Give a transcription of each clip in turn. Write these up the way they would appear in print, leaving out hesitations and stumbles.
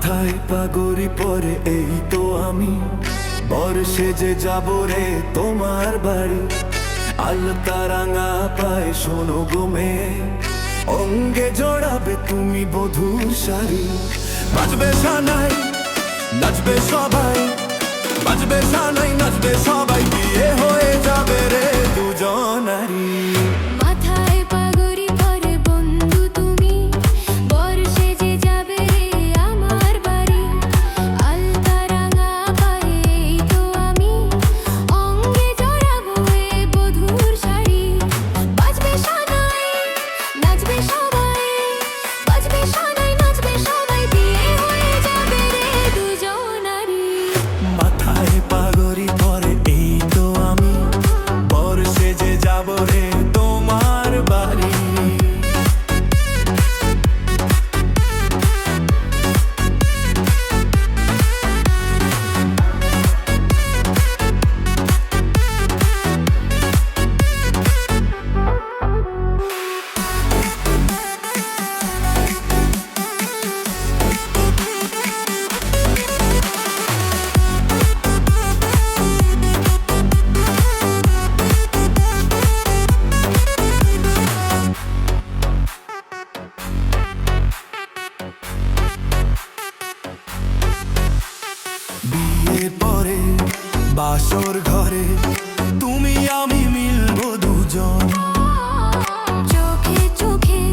মাথায় পাগড়ি পরে এই তো আমি বর সেজে যাব রে তোমার বাড়ি। আলতা রাঙা পায়ে শোনো গো মেয়ে, অঙ্গে জড়াবে তুমি বধূর শাড়ি। বাজবে সানাই নাচবে সবাই, বাজবে সানাই নাচবে সবাই, বিয়ে হয়ে যাবে রে দুজনারি। মাথায় পাগড়ি পরে বন্ধু তুমি বর সেজে যাবে রে আমার বাড়ি। আলতা রাঙা পায়ে এই তো আমি, অঙ্গে জড়াবো এ বধূর শাড়ি। বাজবে সানাই নাচবে সবাই, বাজবে সানাই নাচবে সবাই, বিয়ে হয়ে যাবে রে দুজনারি। মাথায় পাগড়ি পরে এই তো আমি বর সেজে যাব রে তোমার বাড়ি। বিয়ের পরে বাসর ঘরে তুমি আমি মিলবো দুজন। চোখে চোখে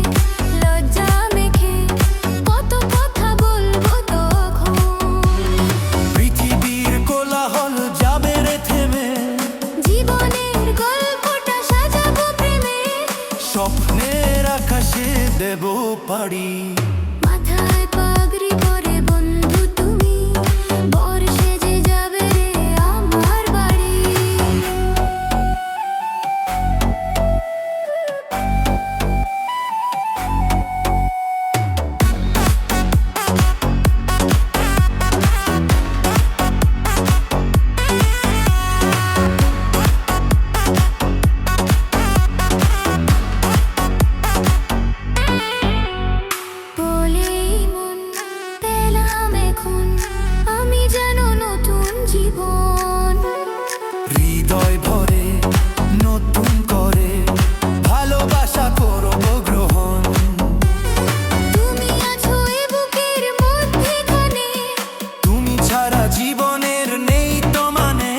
লজ্জা মেখে কত কথা বলবো তখন। পৃথিবীর কোলাহল যাবে রে থেমে, জীবনের গল্পটা সাজাবো প্রেমে। স্বপ্নের আকাশে দেব পাড়ি। মাথায় পাগড়ি পরে বন্ধু তুমি বর সেজে যাবে রে আমার বাড়ি। বলেই মন পেলাম এখন আমি যেন নতুন জীবন। হৃদয় ভরে নতুন করে ভালোবাসা করব গ্রহণ। তুমি আছো এ বুকের মধ্যেখানে, তুমি ছাড়া জীবনের নেই তো মানে।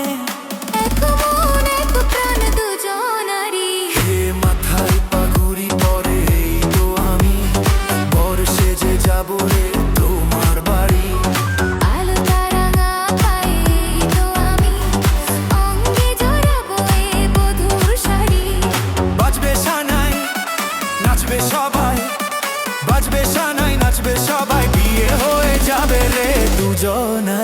এক মন এক প্রাণ দুজনারি। হে মাথায় পাগড়ি পরে এই তো আমি বর সেজে যাব রে তোমার বাড়ি। আলতা রাঙা পায়ে এই তো আমি, অঙ্গে জড়াবো এ বধূর শাড়ি। বাজবে সানাই নাচবে সবাই, বাজবে সানাই নাচবে সবাই, বিয়ে হয়ে যাবে রে দুজনা।